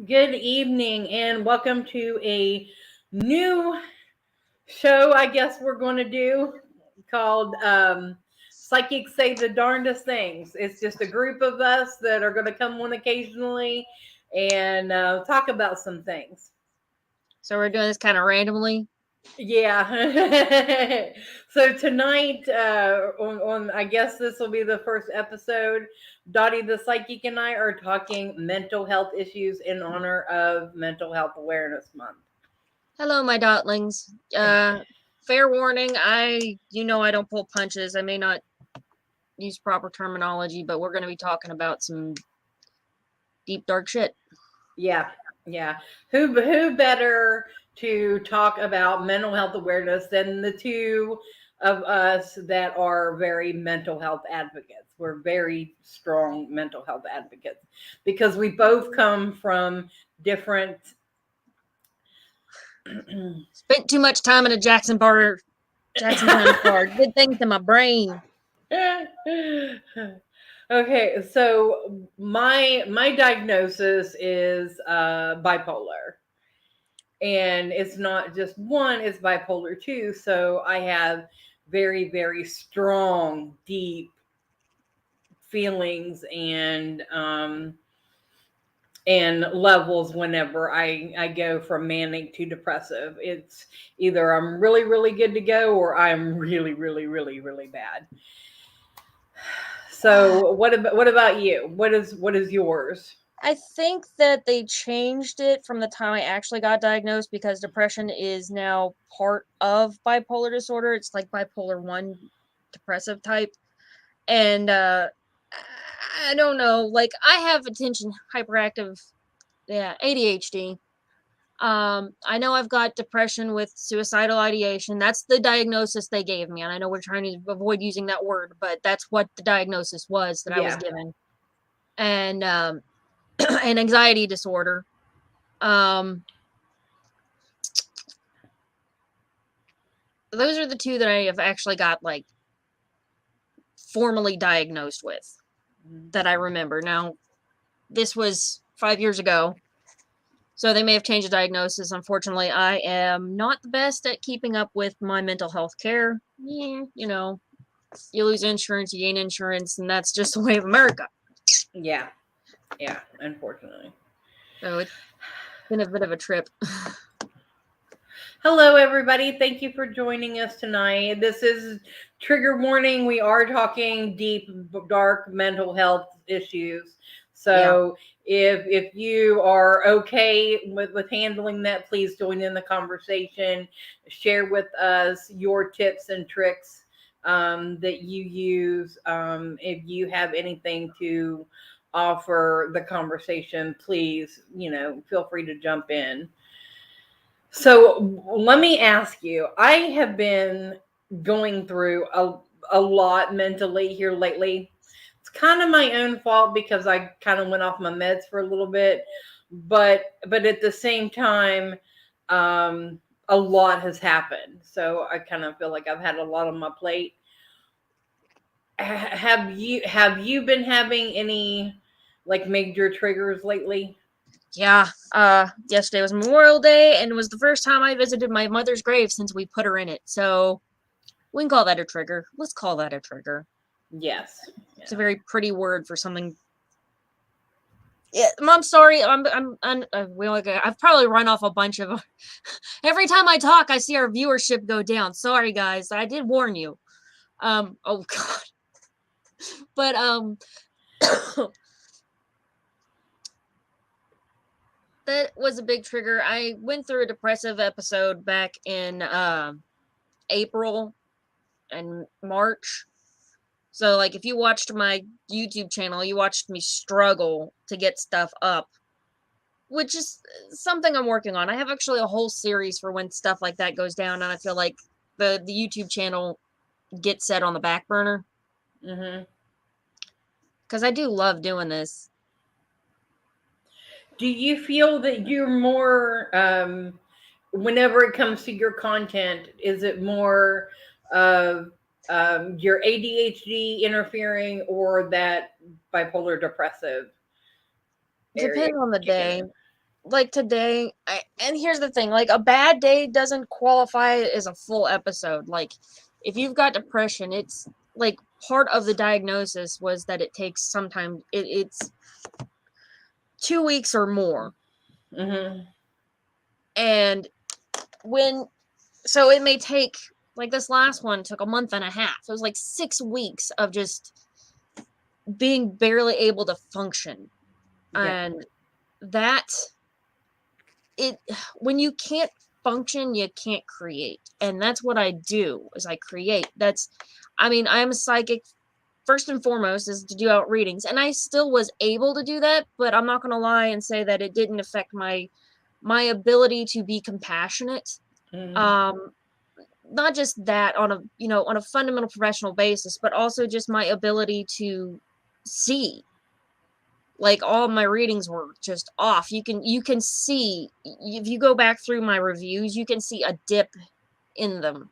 Good evening, and welcome to a new show, I guess we're going to do called Psychics Say the Darndest Things. It's just a group of us that are going to come on occasionally and talk about some things. So we're doing this kind of randomly. Yeah. So tonight, on I guess this will be the first episode. Dottie the psychic and I are talking mental health issues in honor of Mental Health Awareness Month. Hello, my dotlings. Fair warning, I don't pull punches. I may not use proper terminology, but we're going to be talking about some deep, dark shit. Yeah, yeah. Who better to talk about mental health awareness than the two of us that are very mental health advocates? We're very strong mental health advocates because we both come from different. Spent too much time in a Jackson County bar. Did things to my brain. Okay, so my diagnosis is bipolar. And it's not just one, it's bipolar 2. So I have very, very strong, deep feelings and levels whenever I go from manic to depressive. It's either I'm really, really good to go or I'm really, really, really, really bad. So what about you? What is yours? I think that they changed it from the time I actually got diagnosed because depression is now part of bipolar disorder. It's like bipolar 1 depressive type. And I don't know, like I have attention hyperactive, ADHD. I know I've got depression with suicidal ideation. That's the diagnosis they gave me, and I know we're trying to avoid using that word, but that's what the diagnosis was that I was given. And an anxiety disorder. Those are the two that I have actually got like formally diagnosed with that I remember. Now, this was 5 years ago. So they may have changed the diagnosis. Unfortunately, I am not the best at keeping up with my mental health care. Yeah, you lose insurance, you gain insurance, and that's just the way of America. Yeah, unfortunately. So it's been a bit of a trip. Hello, everybody. Thank you for joining us tonight. This is trigger warning. We are talking deep, dark mental health issues. So if you are okay with handling that, please join in the conversation. Share with us your tips and tricks that you use. If you have anything to offer the conversation, please, feel free to jump in. So let me ask you, I have been going through a lot mentally here lately. It's kind of my own fault because I kind of went off my meds for a little bit, but at the same time, a lot has happened. So I kind of feel like I've had a lot on my plate. Have you been having any like major triggers lately? Yeah. Yesterday was Memorial Day, and it was the first time I visited my mother's grave since we put her in it. So we can call that a trigger. Let's call that a trigger. Yes. It's a very pretty word for something. Yeah, I'm sorry. I've probably run off a bunch of. Every time I talk, I see our viewership go down. Sorry, guys. I did warn you. Oh God. But that was a big trigger. I went through a depressive episode back in April and March. So, like, if you watched my YouTube channel, you watched me struggle to get stuff up, which is something I'm working on. I have actually a whole series for when stuff like that goes down, and I feel like the YouTube channel gets set on the back burner. Because I do love doing this. Do you feel that you're more, whenever it comes to your content, is it more of your ADHD interfering or that bipolar depressive area? Depends on the day. like today, and here's the thing, like a bad day doesn't qualify as a full episode. Like if you've got depression, it's like part of the diagnosis was that it takes sometimes it's 2 weeks or more. Mm-hmm. And so it may take, like this last one took a month and a half. It was like 6 weeks of just being barely able to function. Yeah. And that when you can't function, you can't create. And that's what I do, is I create. I am a psychic first and foremost, is to do out readings, and I still was able to do that, but I'm not going to lie and say that it didn't affect my ability to be compassionate. Mm-hmm. Not just that on a fundamental professional basis, but also just my ability to see. Like all my readings were just off. You can see, if you go back through my reviews, you can see a dip in them,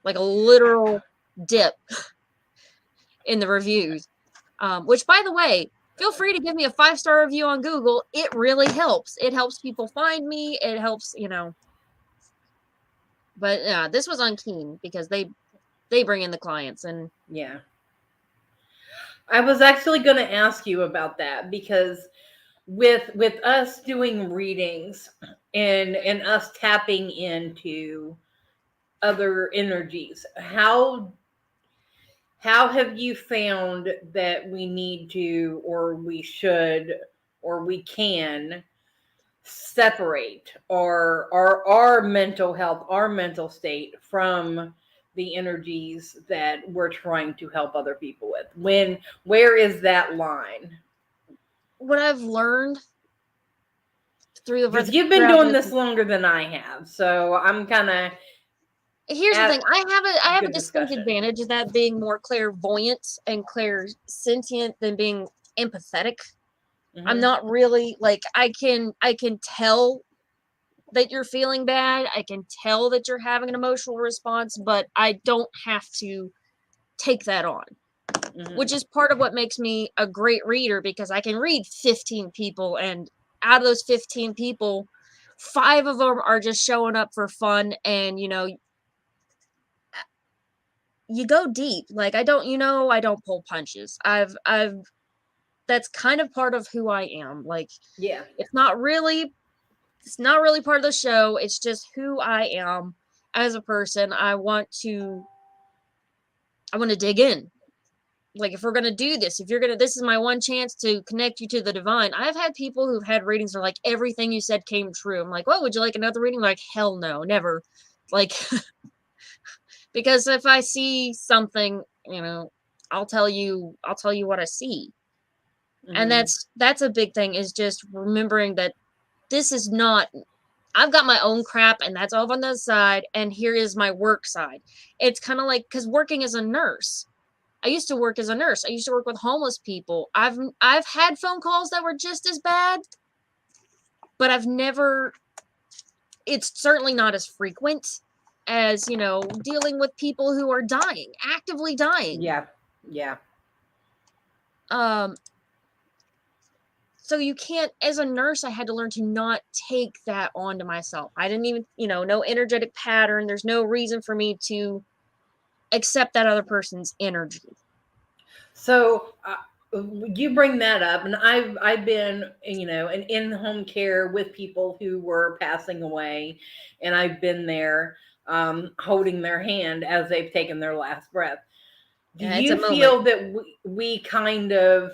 like a literal dip in the reviews. Which, by the way, feel free to give me a 5-star review on Google. It really helps. It helps people find me. It helps, But yeah, this was on Keen because they bring in the clients. And Yeah. I was actually going to ask you about that because with us doing readings and us tapping into other energies, how have you found that we need to, or we should, or we can separate our mental health, our mental state from the energies that we're trying to help other people with? Where is that line? what I've learned Because you've been doing this longer than I have, so I'm kind of here's the thing. I have a good distinct discussion. advantage of that being more clairvoyant and clairsentient than being empathetic. I'm Mm-hmm. not really like I can tell that you're feeling bad. I can tell that you're having an emotional response, but I don't have to take that on, Mm-hmm. which is part of what makes me a great reader, because I can read 15 people, and out of those 15 people, 5 of them are just showing up for fun, and you go deep. Like I don't pull punches. I've That's kind of part of who I am. Like Yeah. it's not really part of the show. It's just who I am as a person. I want to dig in. Like if we're going to do this, this is my one chance to connect you to the divine. I've had people who've had readings that are like, everything you said came true. I'm like, well, would you like another reading? Like, hell no, never. Like, because if I see something, I'll tell you what I see. And Mm-hmm. that's a big thing, is just remembering that this is not, I've got my own crap and that's off on the side, and here is my work side. It's kind of like, because working as a nurse, I used to work as a nurse. I used to work with homeless people. I've had phone calls that were just as bad, but it's certainly not as frequent as, dealing with people who are dying, actively dying. Yeah. Yeah. Um so you can't, as a nurse, I had to learn to not take that onto myself. I didn't even, no energetic pattern. There's no reason for me to accept that other person's energy. So you bring that up, and I've been in home care with people who were passing away, and I've been there holding their hand as they've taken their last breath. Do Yeah, it's a you moment. feel that we kind of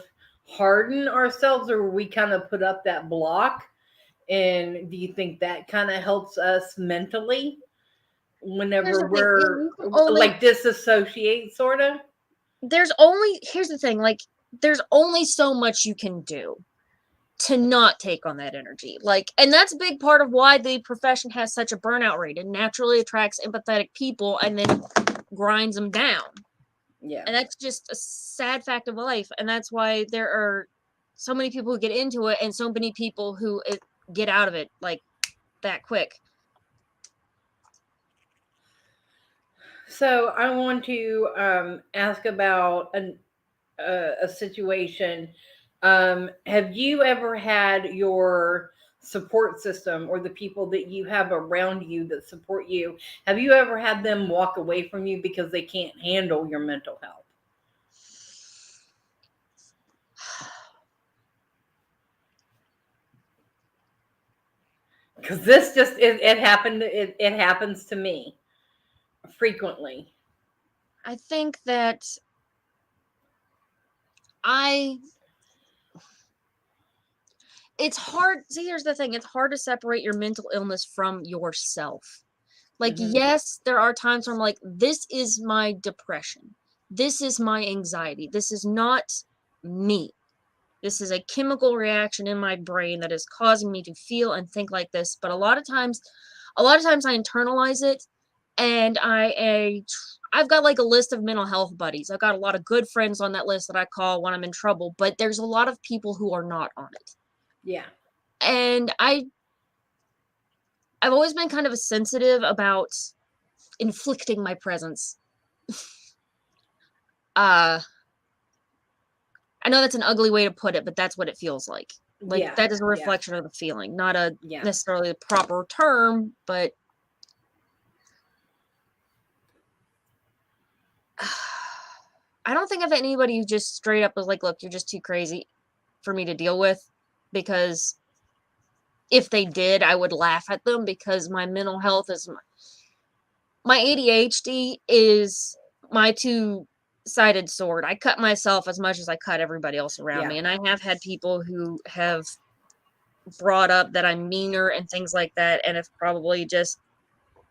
harden ourselves, or we kind of put up that block? And do you think that kind of helps us mentally Here's whenever the thing. we're like disassociate, sort of? Here's the thing, like, there's only so much you can do to not take on that energy. Like, and that's a big part of why the profession has such a burnout rate. It naturally attracts empathetic people and then grinds them down. Yeah. And that's just a sad fact of life. And that's why there are so many people who get into it and so many people who get out of it like that quick. So I want to ask about a situation. Have you ever had your support system or the people that you have around you that support you, have you ever had them walk away from you because they can't handle your mental health? Because this just it happened. It happens to me frequently. I think that it's hard. See, here's the thing. It's hard to separate your mental illness from yourself. Like, yes, there are times where I'm like, this is my depression. This is my anxiety. This is not me. This is a chemical reaction in my brain that is causing me to feel and think like this. But a lot of times I internalize it, and I've got like a list of mental health buddies. I've got a lot of good friends on that list that I call when I'm in trouble, but there's a lot of people who are not on it. Yeah. And I've always been kind of a sensitive about inflicting my presence. I know that's an ugly way to put it, but that's what it feels like. Like, that is a reflection of the feeling, not necessarily the proper term, but I don't think of anybody who just straight up was like, look, you're just too crazy for me to deal with, because if they did, I would laugh at them, because my mental health is my ADHD is my two-sided sword. I cut myself as much as I cut everybody else around me. And I have had people who have brought up that I'm meaner and things like that, and have probably just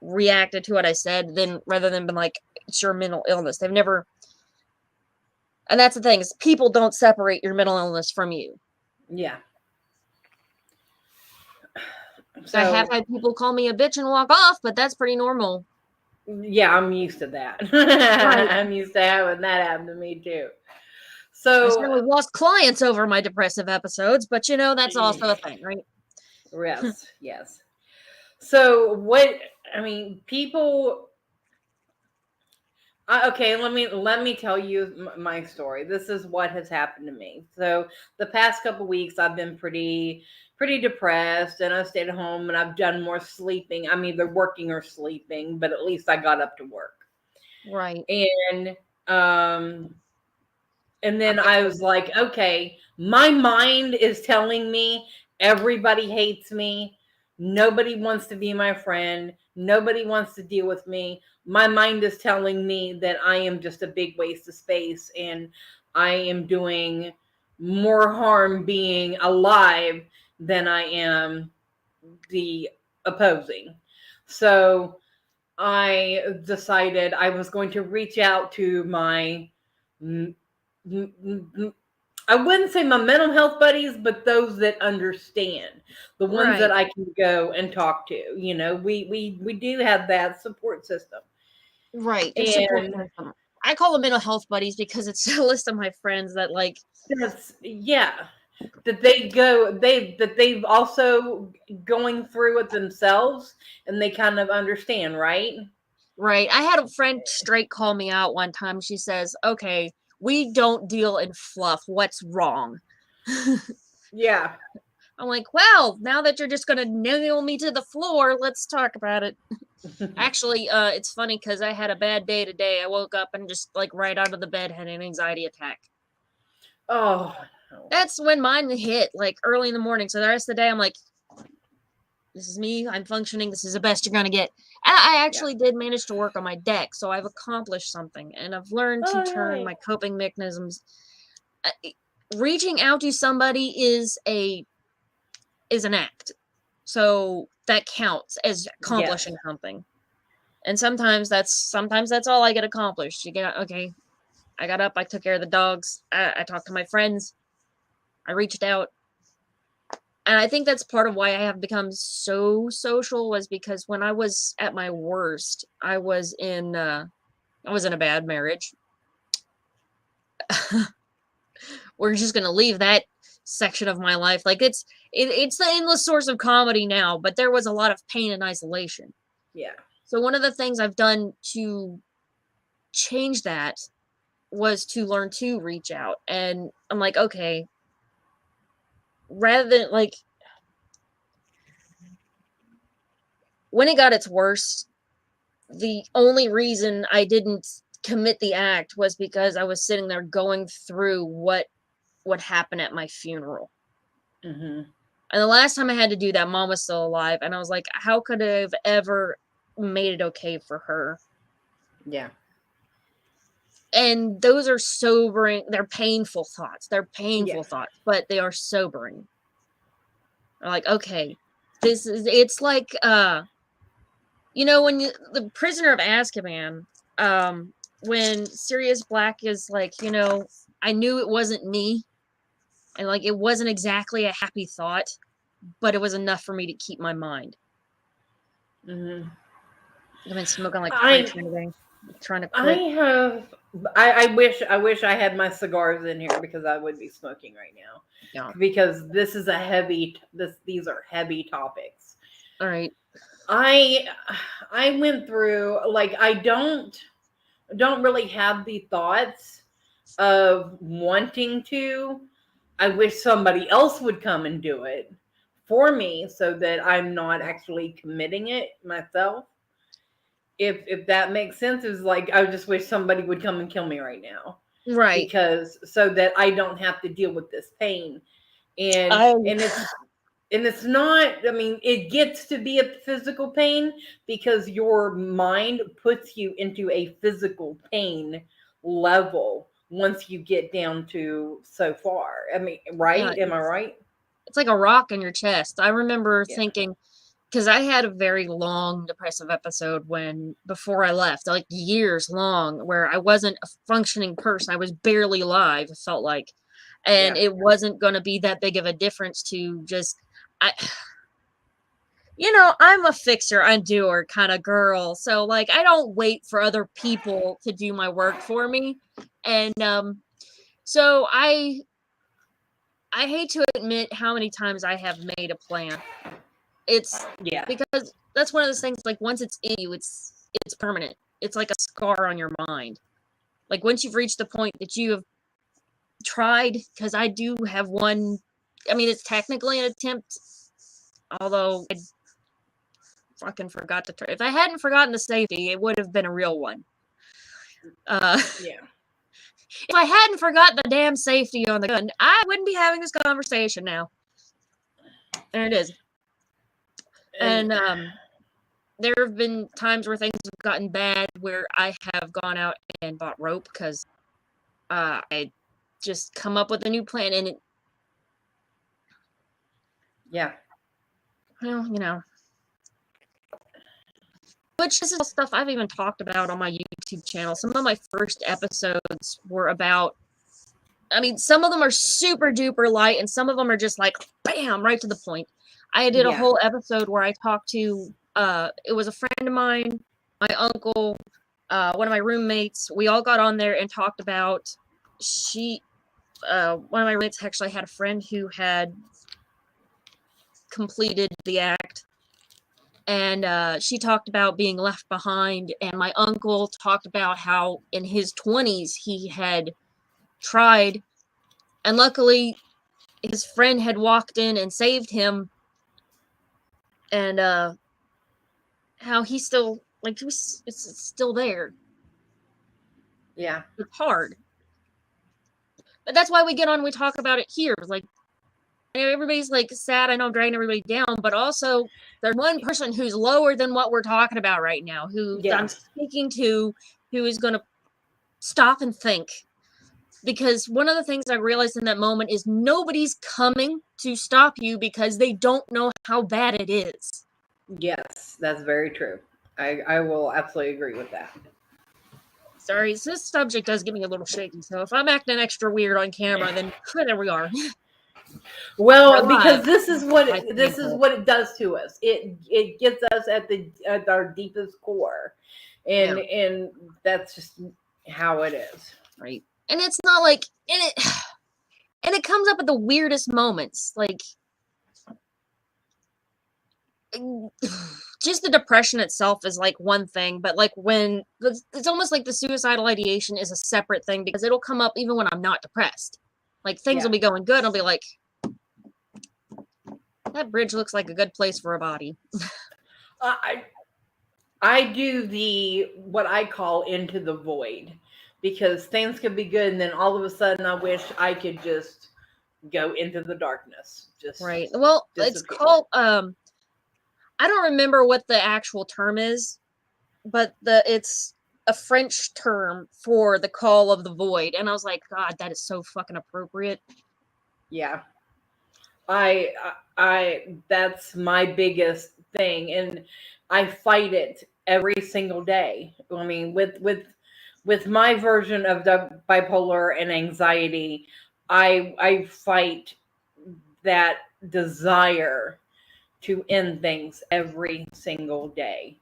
reacted to what I said, then rather than been like, it's your mental illness. They've never. And that's the thing, is people don't separate your mental illness from you. Yeah. So, I have had people call me a bitch and walk off, but that's pretty normal. Yeah, I'm used to that. Right. I'm used to having that happen to me too. So I certainly lost clients over my depressive episodes, but that's also a thing, right? Yes, yes. So people. Okay, let me tell you my story. This is what has happened to me. So the past couple weeks, I've been pretty depressed, and I stayed at home, and I've done more sleeping. I'm either working or sleeping, but at least I got up to work. Right. And then I was like, okay, my mind is telling me everybody hates me. Nobody wants to be my friend. Nobody wants to deal with me. My mind is telling me that I am just a big waste of space, and I am doing more harm being alive than I am the opposing. So I decided I was going to reach out to my I wouldn't say my mental health buddies, but those that understand, the ones that I can go and talk to. We do have that support system. Right. It's support system. I call them mental health buddies because it's a list of my friends that like. That they've also going through it themselves, and they kind of understand, right? Right. I had a friend straight call me out one time. She says, okay, we don't deal in fluff. What's wrong? Yeah. I'm like, well, now that you're just going to nail me to the floor, let's talk about it. Actually, it's funny because I had a bad day today. I woke up and just like right out of the bed had an anxiety attack. Oh. That's when mine hit, like early in the morning. So the rest of the day, I'm like, this is me. I'm functioning. This is the best you're going to get. And I actually did manage to work on my deck. So I've accomplished something. And I've learned to turn my coping mechanisms. Reaching out to somebody is an act. So that counts as accomplishing something. And sometimes that's all I get accomplished. You get, okay, I got up, I took care of the dogs, I talked to my friends, I reached out. And I think that's part of why I have become so social, was because when I was at my worst, I was in a bad marriage. We're just gonna leave that section of my life. Like it's the endless source of comedy now, but there was a lot of pain and isolation. Yeah. So one of the things I've done to change that was to learn to reach out. And I'm like, okay, rather than like, when it got its worst, the only reason I didn't commit the act was because I was sitting there going through what would happen at my funeral. Mm-hmm. And the last time I had to do that, Mom was still alive, and I was like, how could I have ever made it okay for her? Yeah. And those are sobering. They're painful thoughts. They're painful Yeah. thoughts, but they are sobering. I'm like, okay, it's like, when the Prisoner of Azkaban, when Sirius Black is like, I knew it wasn't me, and like, it wasn't exactly a happy thought, but it was enough for me to keep my mind. Mm-hmm. I've been smoking like crazy today, trying to quit. I wish I had my cigars in here because I would be smoking right now. Yeah. Because these are heavy topics. All right. I went through, like, I don't really have the thoughts of wanting to. I wish somebody else would come and do it for me so that I'm not actually committing it myself. If that makes sense, is like, I just wish somebody would come and kill me right now, Right. because so that I don't have to deal with this pain. And I it's not, I mean, it gets to be a physical pain because your mind puts you into a physical pain level once you get down to so far. I mean, yeah, right? Am I right? it's like a rock in your chest. I remember Yeah. thinking, because I had a very long depressive episode before I left, like years long, where I wasn't a functioning person. I was barely alive, it felt like. And Yeah. it wasn't going to be that big of a difference to just, I'm a fixer, undoer kind of girl. So like, I don't wait for other people to do my work for me. And so I hate to admit how many times I have made a plan. It's Yeah. because that's one of those things, like, once it's in you, it's permanent. It's like a scar on your mind. Like, once you've reached the point that you have tried, because I do have one, I mean, it's technically an attempt, although I fucking forgot to try. If I hadn't forgotten the safety, it would have been a real one. Yeah. If I hadn't forgotten the damn safety on the gun, I wouldn't be having this conversation now. And it is. And there have been times where things have gotten bad where I have gone out and bought rope because I just come up with a new plan, and it, Yeah. well, which this is all stuff I've even talked about on my YouTube channel. Some of my first episodes were about, I mean, some of them are super duper light, and some of them are just like, bam, right to the point. I did a whole episode where I talked to, it was a friend of mine, my uncle, one of my roommates. We all got on there and talked about, one of my roommates actually had a friend who had completed the act, and she talked about being left behind, and my uncle talked about how in his 20s he had tried, and luckily his friend had walked in and saved him, and how he still, like, it's still there. Yeah. It's hard, but that's why we get on and we talk about it here. Like, everybody's like sad, I know I'm dragging everybody down, but also there's one person who's lower than what we're talking about right now, who I'm speaking to, who is going to stop and think. Because one of the things I realized in that moment is nobody's coming to stop you because they don't know how bad it is. Yes, that's very true. I will absolutely agree with that. Sorry, this subject does get me a little shaky, so if I'm acting extra weird on camera, then there we are. Well, because this is what it does to us. It gets us at our deepest core, and that's just how it is. Right. And it's not like, and it comes up at the weirdest moments, like, just the depression itself is like one thing, but like when it's almost like the suicidal ideation is a separate thing, because it'll come up even when I'm not depressed. Like, things will be going good, I'll be like, that bridge looks like a good place for a body. I I do the what I call into the void, because things could be good and then all of a sudden I wish I could just go into the darkness. Just Right. Well, it's disappear. called I don't remember what the actual term is, but it's a French term for the call of the void. And I was like, God, that is so fucking appropriate. Yeah. I that's my biggest thing, and I fight it every single day. I mean, with my version of the bipolar and anxiety, I fight that desire to end things every single day.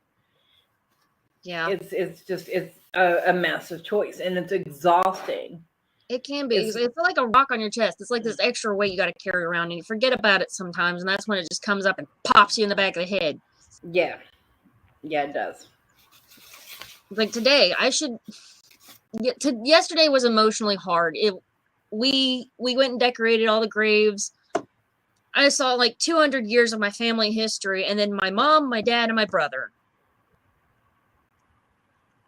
Yeah. It's just it's a massive choice, and it's exhausting. It can be. It's It's like a rock on your chest. It's like this extra weight you got to carry around, and you forget about it sometimes, and that's when it just comes up and pops you in the back of the head. yeah, yeah, it does. Like today, yesterday was emotionally hard. We went and decorated all the graves. I saw like 200 years of my family history, and then my mom, my dad, and my brother.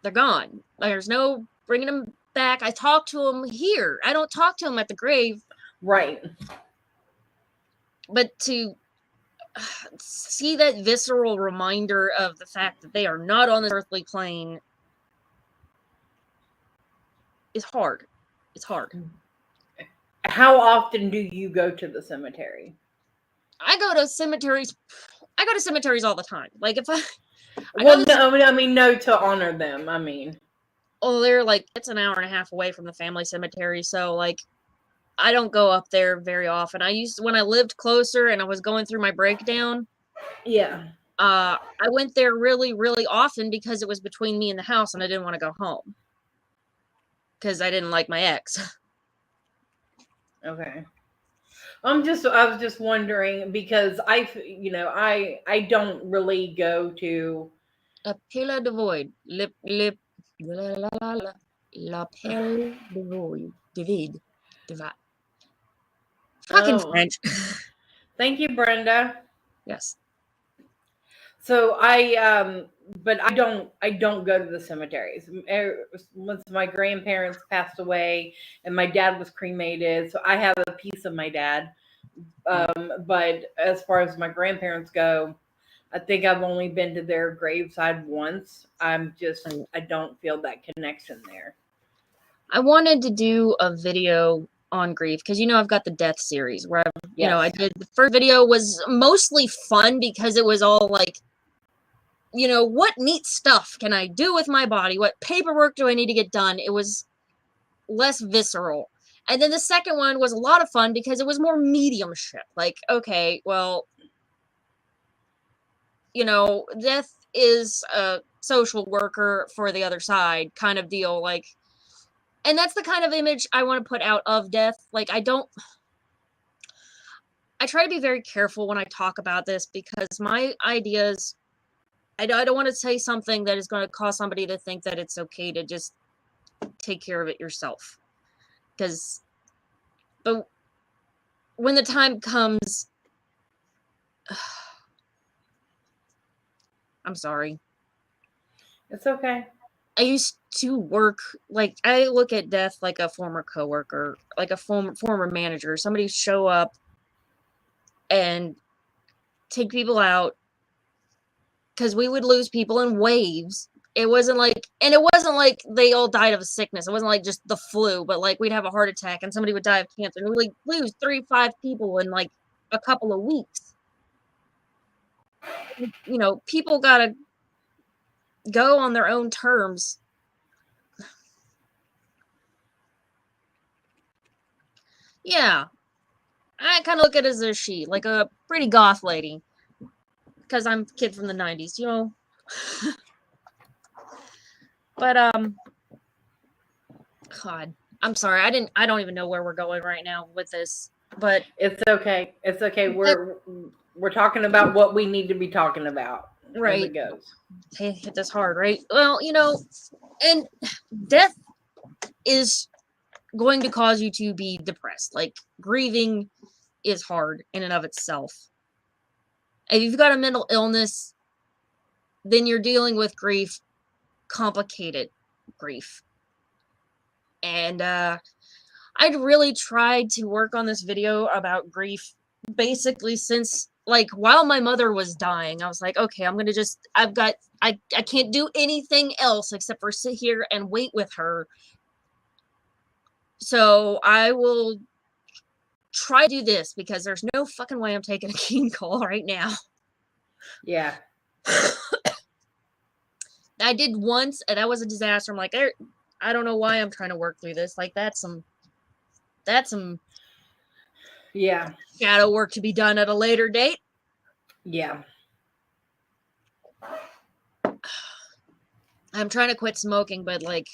They're gone. There's no bringing them back. I talk to them here. I don't talk to them at the grave. Right. But to see that visceral reminder of the fact that they are not on this earthly plane is hard. It's hard. How often do you go to the cemetery? I go to cemeteries all the time. Like if Well, no, I mean, no, to honor them. I mean, they're like, it's an hour and a half away from the family cemetery, so like I don't go up there very often. When I lived closer and I was going through my breakdown, yeah. I went there really, really often because it was between me and the house, and I didn't want to go home because I didn't like my ex. Okay. I was just wondering because I don't really go to. A pillar de void. La pelle de void. De vide. Fucking French. Thank you, Brenda. Yes. So but I don't go to the cemeteries. Once my grandparents passed away and my dad was cremated, so I have a piece of my dad. But as far as my grandparents go, I think I've only been to their graveside once. I don't feel that connection there. I wanted to do a video on grief because I've got the death series where I did the first video was mostly fun because it was all like, what neat stuff can I do with my body? What paperwork do I need to get done? It was less visceral. And then the second one was a lot of fun because it was more mediumship. Like, okay, well, death is a social worker for the other side kind of deal. Like, and that's the kind of image I want to put out of death. Like, I try to be very careful when I talk about this because my ideas, I don't want to say something that is going to cause somebody to think that it's okay to just take care of it yourself. But when the time comes, I'm sorry. It's okay. I used to work, like, I look at death like a former coworker, like a former manager, somebody show up and take people out, because we would lose people in waves. It wasn't like they all died of a sickness. It wasn't like just the flu, but like we'd have a heart attack and somebody would die of cancer. And we'd like lose 3-5 people in like a couple of weeks. People gotta go on their own terms. Yeah. I kind of look at it as a she, like a pretty goth lady. Because I'm a kid from the 90s, But, God, I'm sorry. I don't even know where we're going right now with this, but it's okay. It's okay. We're talking about what we need to be talking about. Right. As it goes. Hey, hit this hard, right? Well, and death is going to cause you to be depressed. Like, grieving is hard in and of itself. If you've got a mental illness, then you're dealing with grief, complicated grief. And I'd really tried to work on this video about grief basically since, like, while my mother was dying. I was like, okay, I'm gonna just, I can't do anything else except for sit here and wait with her. So I will try to do this because there's no fucking way I'm taking a Keen call right now. Yeah. I did once, and that was a disaster. I'm like, I don't know why I'm trying to work through this. Like, that's some Yeah. shadow work to be done at a later date. Yeah. I'm trying to quit smoking, but, like,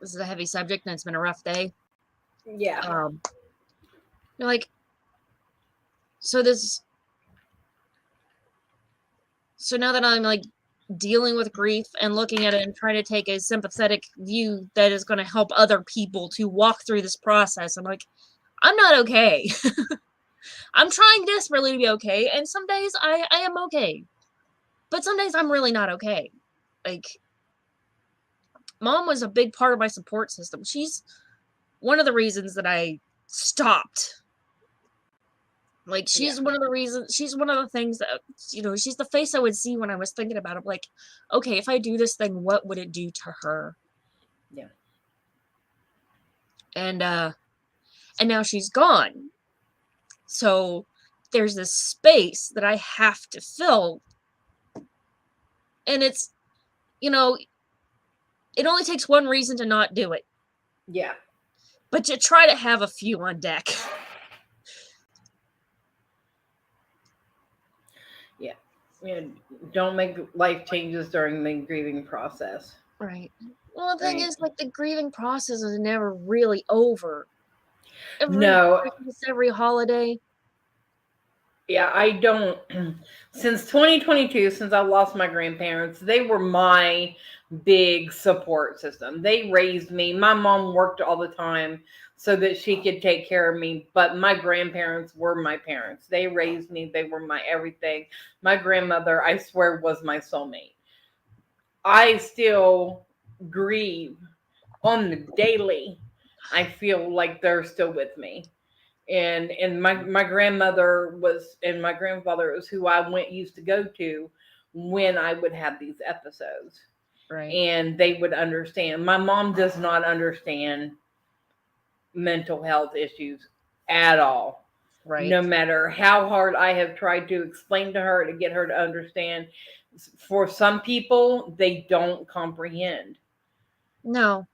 this is a heavy subject, and it's been a rough day. Yeah. Like, so now that I'm, like, dealing with grief and looking at it and trying to take a sympathetic view that is going to help other people to walk through this process, I'm like, I'm not okay. I'm trying desperately to be okay, and some days I am okay. But some days I'm really not okay. Like, Mom was a big part of my support system. She's one of the reasons that I stopped. Like, she's one of the reasons, she's one of the things that, you know, she's the face I would see when I was thinking about it. Like, okay, if I do this thing, what would it do to her? Yeah. And now she's gone. So there's this space that I have to fill. And it's, you know, it only takes one reason to not do it. Yeah. But you try to have a few on deck. Yeah. And don't make life changes during the grieving process. Right. Well, the thing is, like, the grieving process is never really over. Every Christmas, every holiday. Yeah, I don't. Since 2022, since I lost my grandparents, they were my big support system. They raised me. My mom worked all the time so that she could take care of me, but my grandparents were my parents. They raised me. They were my everything. My grandmother, I swear, was my soulmate. I still grieve on the daily. I feel like they're still with me. And my grandmother was, and my grandfather was who I used to go to when I would have these episodes. Right. And they would understand. My mom does not understand mental health issues at all. Right. No matter how hard I have tried to explain to her to get her to understand. For some people, they don't comprehend. No.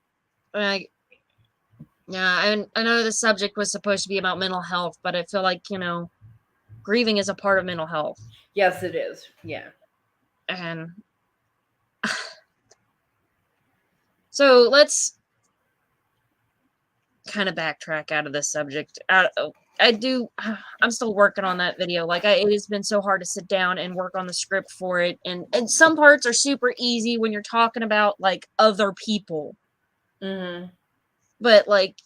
Yeah, I know the subject was supposed to be about mental health, but I feel like, you know, grieving is a part of mental health. Yes, it is. Yeah. And so let's kind of backtrack out of this subject. I'm still working on that video. Like, it has been so hard to sit down and work on the script for it. And some parts are super easy when you're talking about, like, other people. Mm-hmm. But, like,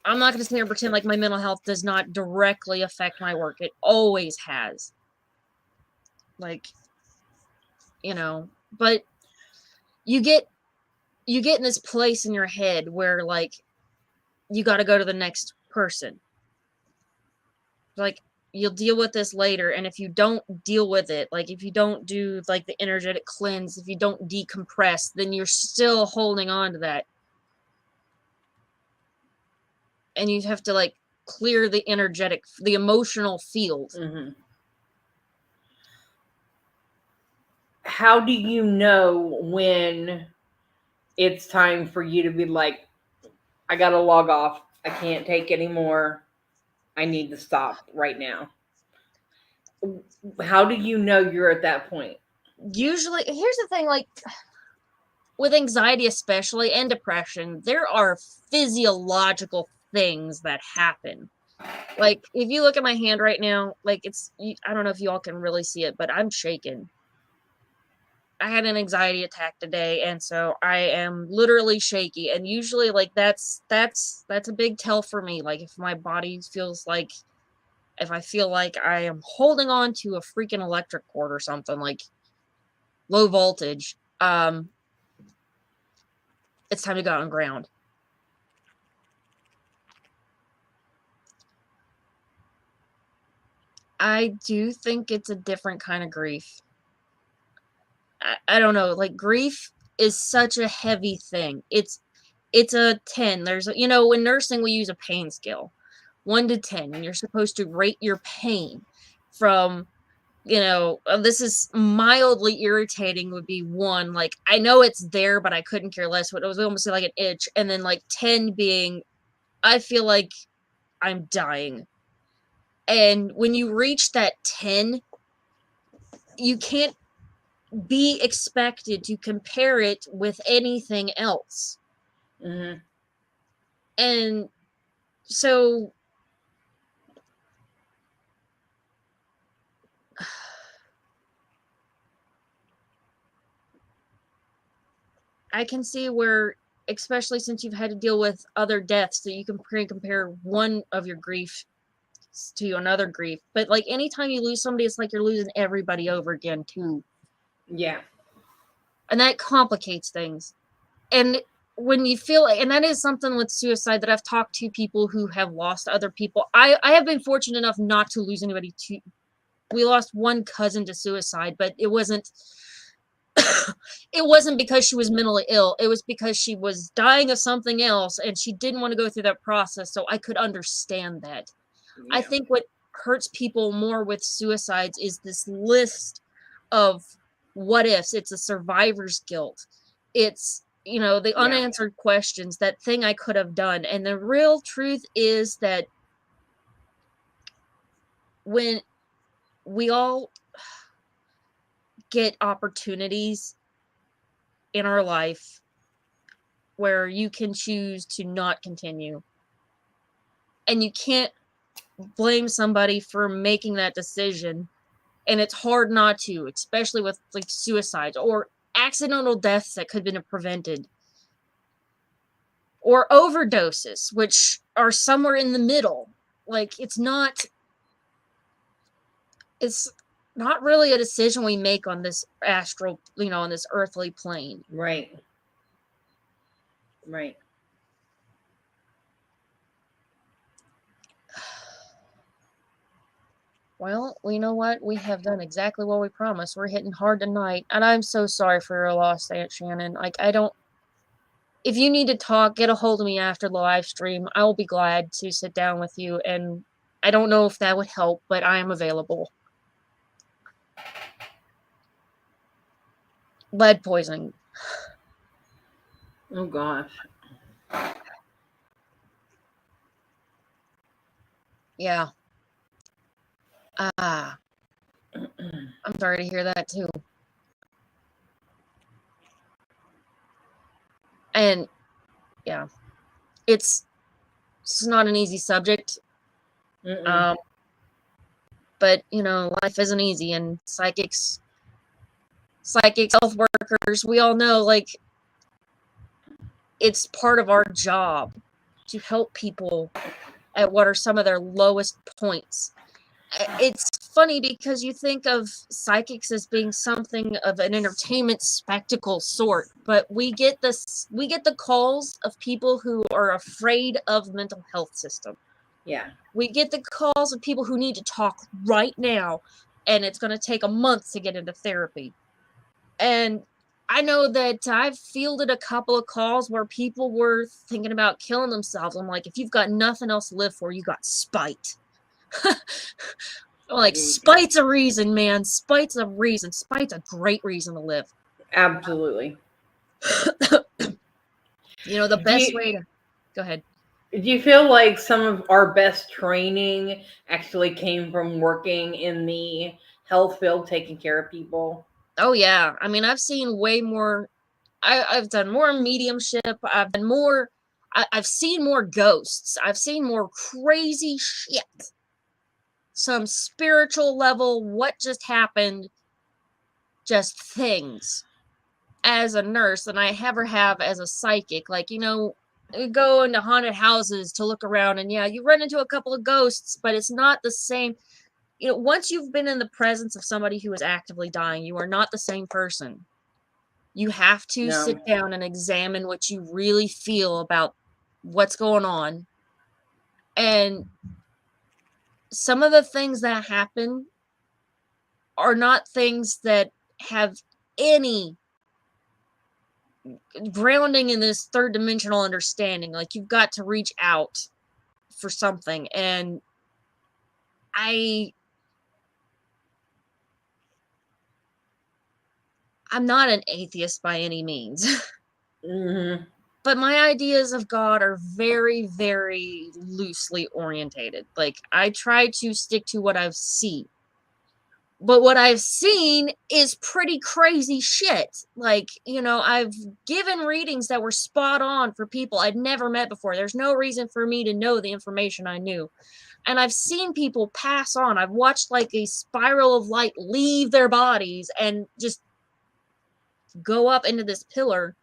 I'm not going to sit here and pretend like my mental health does not directly affect my work. It always has. Like, you know, but you get in this place in your head where, like, you got to go to the next person. Like, you'll deal with this later, and if you don't deal with it, like, if you don't do, like, the energetic cleanse, if you don't decompress, then you're still holding on to that. And you have to, like, clear the emotional field. Mm-hmm. How do you know when it's time for you to be like, I gotta log off. I can't take anymore. I need to stop right now. How do you know you're at that point? Usually, here's the thing, like, with anxiety especially, and depression, there are physiological things that happen. Like, if you look at my hand right now, like, I don't know if you all can really see it, but I'm shaking. I had an anxiety attack today, and so I am literally shaky. And usually, like, that's a big tell for me. Like, if my body feels like, if I feel like I am holding on to a freaking electric cord or something, like, low voltage. It's time to go on ground. I do think it's a different kind of grief. I don't know, like grief is such a heavy thing. It's a 10. There's a, in nursing we use a pain scale. 1 to 10, and you're supposed to rate your pain from, this is mildly irritating would be 1, like I know it's there but I couldn't care less, but it was almost like an itch, and then like 10 being I feel like I'm dying. And when you reach that 10, you can't be expected to compare it with anything else. Mm-hmm. And so I can see where, especially since you've had to deal with other deaths, that you can compare one of your grief to another grief. But like anytime you lose somebody, it's like you're losing everybody over again too. Yeah. And that complicates things. And when you feel, and that is something with suicide that I've talked to people who have lost other people. I have been fortunate enough not to lose anybody to, we lost one cousin to suicide, but it wasn't it wasn't because she was mentally ill. It was because she was dying of something else and she didn't want to go through that process. So I could understand that. Yeah. I think what hurts people more with suicides is this list of what ifs. It's a survivor's guilt. It's, the unanswered questions, that thing I could have done. And the real truth is that when we all get opportunities in our life where you can choose to not continue, and you can't blame somebody for making that decision, and it's hard not to, especially with like suicides or accidental deaths that could have been prevented, or overdoses, which are somewhere in the middle. Like it's not really a decision we make on this astral, on this earthly plane. Right. Well, you know what? We have done exactly what we promised. We're hitting hard tonight, and I'm so sorry for your loss, Aunt Shannon. Like, if you need to talk, get a hold of me after the live stream. I will be glad to sit down with you, and I don't know if that would help, but I am available. Lead poisoning. Oh gosh. Yeah. I'm sorry to hear that too. And yeah, it's not an easy subject. But life isn't easy, and psychics, health workers, we all know, like, it's part of our job to help people at what are some of their lowest points. It's funny because you think of psychics as being something of an entertainment spectacle sort, but we get the calls of people who are afraid of the mental health system. Yeah. We get the calls of people who need to talk right now, and it's going to take a month to get into therapy. And I know that I've fielded a couple of calls where people were thinking about killing themselves. I'm like, if you've got nothing else to live for, you got spite. Like, spite's a reason, man. Spite's a reason. Spite's a great reason to live. Absolutely. The best way to... Go ahead. Do you feel like some of our best training actually came from working in the health field, taking care of people? Oh, yeah. I mean, I've seen way more. I've done more mediumship. I've done more. I've seen more ghosts. I've seen more crazy shit. Some spiritual level, what just happened, just things, as a nurse than I ever have as a psychic. Like, you go into haunted houses to look around, and yeah, you run into a couple of ghosts, but it's not the same. you know, once you've been in the presence of somebody who is actively dying, you are not the same person. You have to sit down and examine what you really feel about what's going on. And some of the things that happen are not things that have any grounding in this third dimensional understanding. Like, you've got to reach out for something. And I'm not an atheist by any means. Mm-hmm. But my ideas of God are very, very loosely orientated. Like, I try to stick to what I've seen. But what I've seen is pretty crazy shit. Like, you know, I've given readings that were spot on for people I'd never met before. There's no reason for me to know the information I knew. And I've seen people pass on. I've watched like a spiral of light leave their bodies and just go up into this pillar.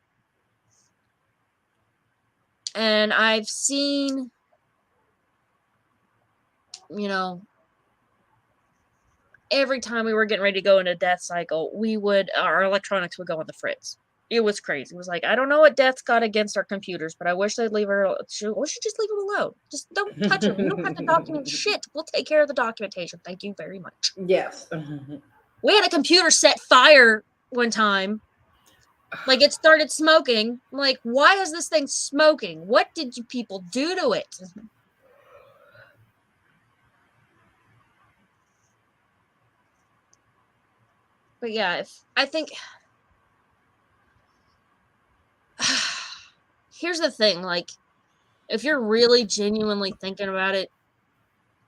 And I've seen, you know, every time we were getting ready to go into death cycle, our electronics would go on the fritz. It was crazy. It was like, I don't know what death's got against our computers, but I wish they'd leave her. We should just leave them alone. Just don't touch them. You don't have to document shit. We'll take care of the documentation. Thank you very much. Yes. We had a computer set fire one time. Like, it started smoking. I'm like, why is this thing smoking? What did you people do to it? But yeah, I think here's the thing, like, if you're really genuinely thinking about it,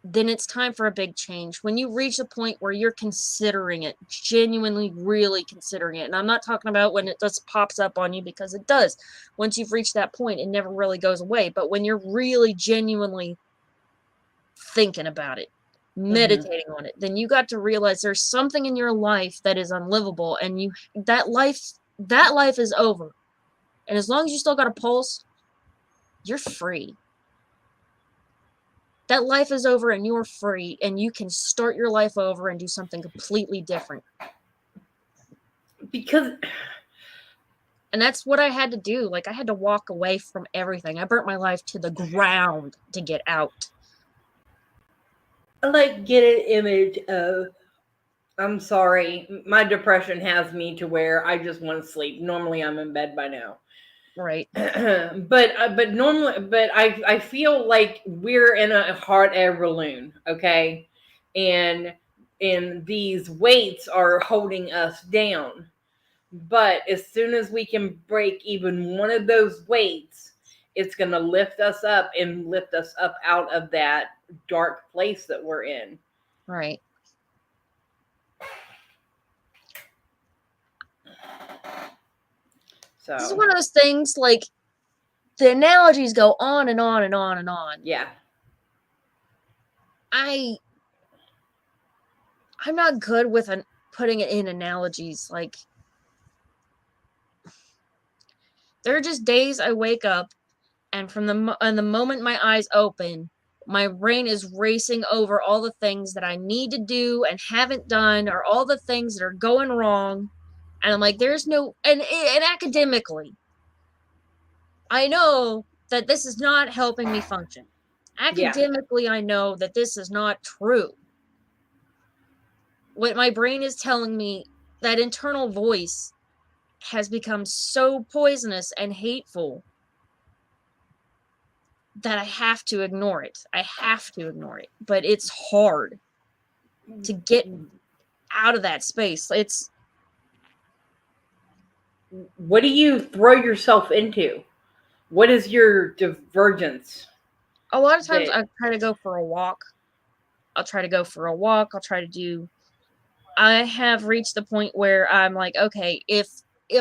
then it's time for a big change. When you reach a point where you're considering it, genuinely, really considering it, and I'm not talking about when it just pops up on you, because it does. Once you've reached that point, it never really goes away. But when you're really genuinely thinking about it, meditating on it, then you got to realize there's something in your life that is unlivable, and that life is over. And as long as you still got a pulse, you're free. That life is over and you're free, and you can start your life over and do something completely different. And that's what I had to do. Like, I had to walk away from everything. I burnt my life to the ground to get out. I like get an image of, I'm sorry, my depression has me to where I just want to sleep. Normally I'm in bed by now. Right. but normally, I feel like we're in a hot air balloon, okay? And these weights are holding us down. But as soon as we can break even one of those weights, it's going to lift us up and lift us up out of that dark place that we're in. Right. So this is one of those things, like, the analogies go on and on and on and on. Yeah. I'm not good with putting it in analogies. Like, there are just days I wake up, and from the moment my eyes open, my brain is racing over all the things that I need to do and haven't done, or all the things that are going wrong. And I'm like, there's no, and academically, I know that this is not helping me function. Academically, I know that this is not true. What my brain is telling me, that internal voice has become so poisonous and hateful that I have to ignore it. I have to ignore it. But it's hard to get out of that space. What do you throw yourself into? What is your divergence? A lot of times I try to go for a walk. I have reached the point where I'm like, okay, if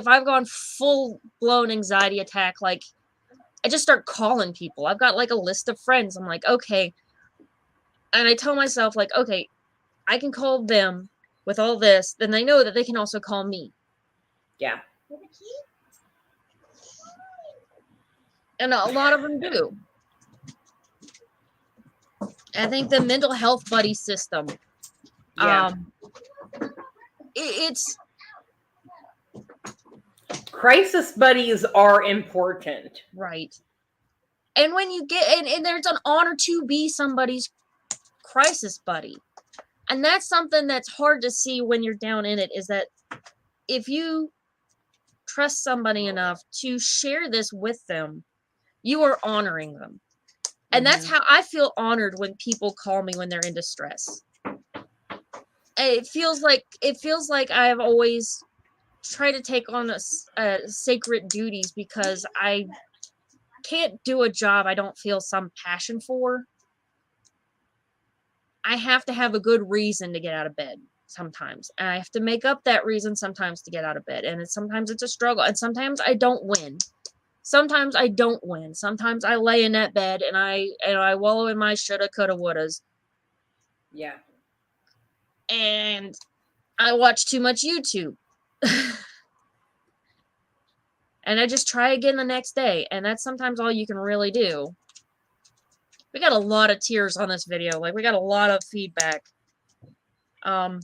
I've gone full-blown anxiety attack, like, I just start calling people. I've got like a list of friends. I'm like, okay. And I tell myself, like, okay, I can call them with all this. Then they know that they can also call me. Yeah. And a lot of them do. I think the mental health buddy system Yeah. It's crisis buddies are important. right. And when you get, and there's an honor to be somebody's crisis buddy. And that's something that's hard to see when you're down in it, is that if you trust somebody enough to share this with them, you are honoring them. And that's how I feel honored when people call me when they're in distress. It feels like I've always tried to take on sacred duties, because I can't do a job I don't feel some passion for. I have to have a good reason to get out of bed sometimes. And I have to make up that reason sometimes to get out of bed. And sometimes it's a struggle. And sometimes I don't win. Sometimes I don't win. Sometimes I lay in that bed and I wallow in my shoulda, coulda, wouldas. Yeah. And I watch too much YouTube. And I just try again the next day. And that's sometimes all you can really do. We got a lot of tears on this video. Like, we got a lot of feedback. I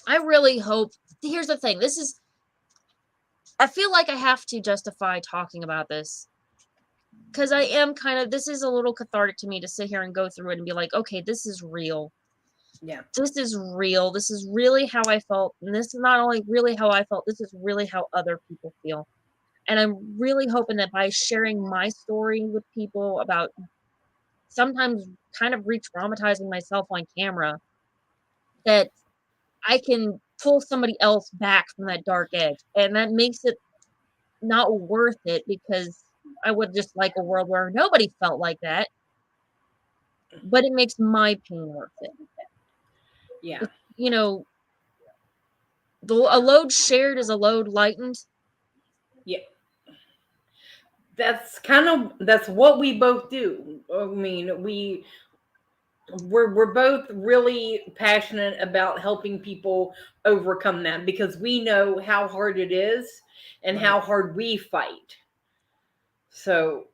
really hope... Here's the thing. I feel like I have to justify talking about this. Because I am kind of... This is a little cathartic to me to sit here and go through it and be like, okay, this is real. Yeah. This is real. This is really how I felt. And this is not only really how I felt, this is really how other people feel. And I'm really hoping that by sharing my story with people about sometimes kind of re-traumatizing myself on camera, that I can pull somebody else back from that dark edge. And that makes it not worth it, because I would just like a world where nobody felt like that. But it makes my pain worth it. Yeah. You know, a load shared is a load lightened. Yeah. That's what we both do. I mean, we're both really passionate about helping people overcome that, because we know how hard it is and how hard we fight. So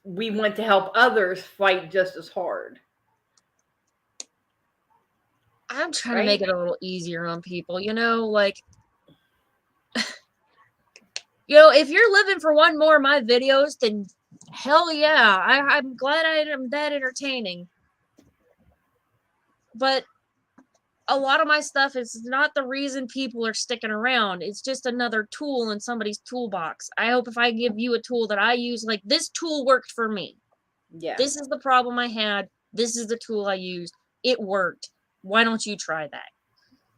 we want to help others fight just as hard. I'm trying to make it a little easier on people, like, if you're living for one more of my videos, then hell yeah, I'm glad I am that entertaining. But a lot of my stuff is not the reason people are sticking around. It's just another tool in somebody's toolbox. I hope if I give you a tool that I use, like, this tool worked for me. Yeah. This is the problem I had. This is the tool I used. It worked. Why don't you try that?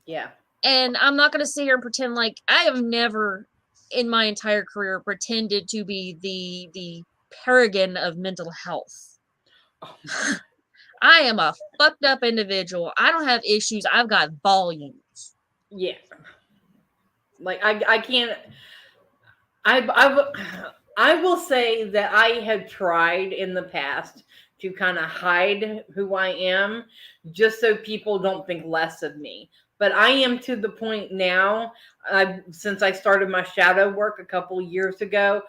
Yeah. And I'm not going to sit here and pretend like I have never in my entire career pretended to be the paragon of mental health. Oh. I am a fucked up individual. I don't have issues. I've got volumes. Yeah. Like I can't. I will say that I have tried in the past to kind of hide who I am, just so people don't think less of me. But I am to the point now, since I started my shadow work a couple years ago,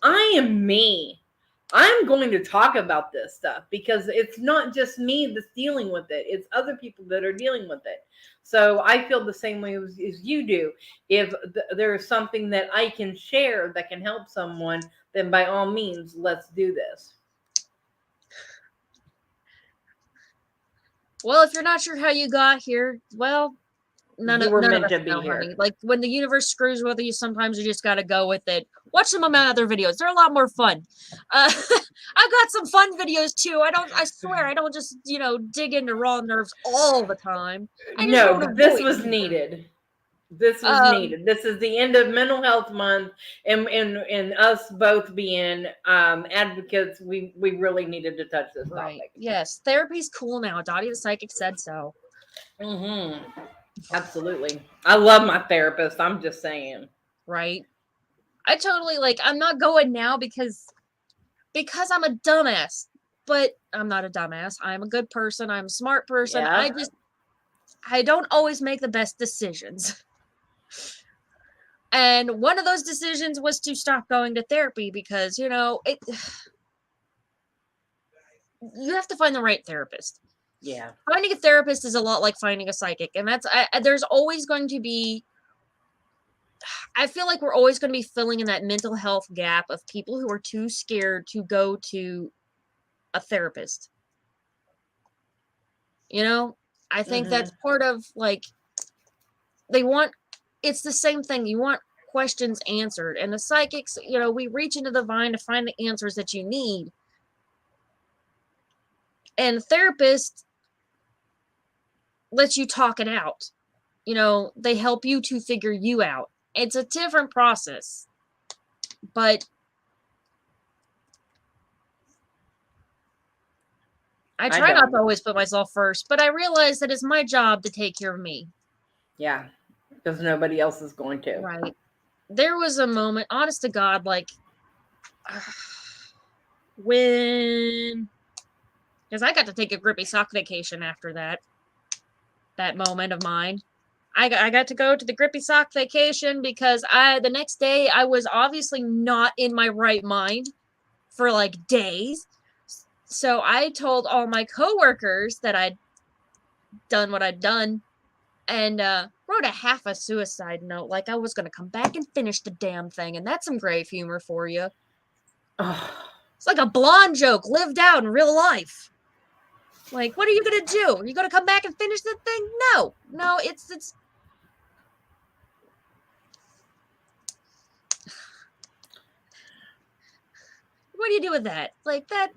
I am me. I'm going to talk about this stuff, because it's not just me that's dealing with it. It's other people that are dealing with it. So I feel the same way as you do. If there's something that I can share that can help someone, then by all means, let's do this. Well, if you're not sure how you got here, well, none of us know, honey. Like, when the universe screws with you, sometimes you just got to go with it. Watch some of my other videos; they're a lot more fun. I've got some fun videos too. I swear, I don't just dig into raw nerves all the time. No, but this was needed. This was needed. This is the end of Mental Health Month, and us both being advocates, we really needed to touch this topic. Yes, therapy's cool now. Dottie the psychic said so. Absolutely. I love my therapist. I'm just saying. Right. I totally, I'm not going now because I'm a dumbass. But I'm not a dumbass. I'm a good person. I'm a smart person. Yeah. I don't always make the best decisions. And one of those decisions was to stop going to therapy, because, you have to find the right therapist. Yeah. Finding a therapist is a lot like finding a psychic, and there's always going to be. I feel like we're always going to be filling in that mental health gap of people who are too scared to go to a therapist. You know, I think that's part of like it's the same thing. You want questions answered, and the psychics, we reach into the vine to find the answers that you need. And therapists lets you talk it out. They help you to figure you out. It's a different process, but I try not to always put myself first, but I realize that it's my job to take care of me. Yeah, because nobody else is going to. Right. There was a moment, honest to God, like when, because I got to take a grippy sock vacation after that moment of mine. I got to go to the grippy sock vacation because the next day I was obviously not in my right mind for like days. So I told all my coworkers that I'd done what I'd done and wrote a half a suicide note like I was going to come back and finish the damn thing. And that's some grave humor for you. It's like a blonde joke lived out in real life. Like, what are you going to do? Are you going to come back and finish the thing? No, it's what do you do with that? Like that,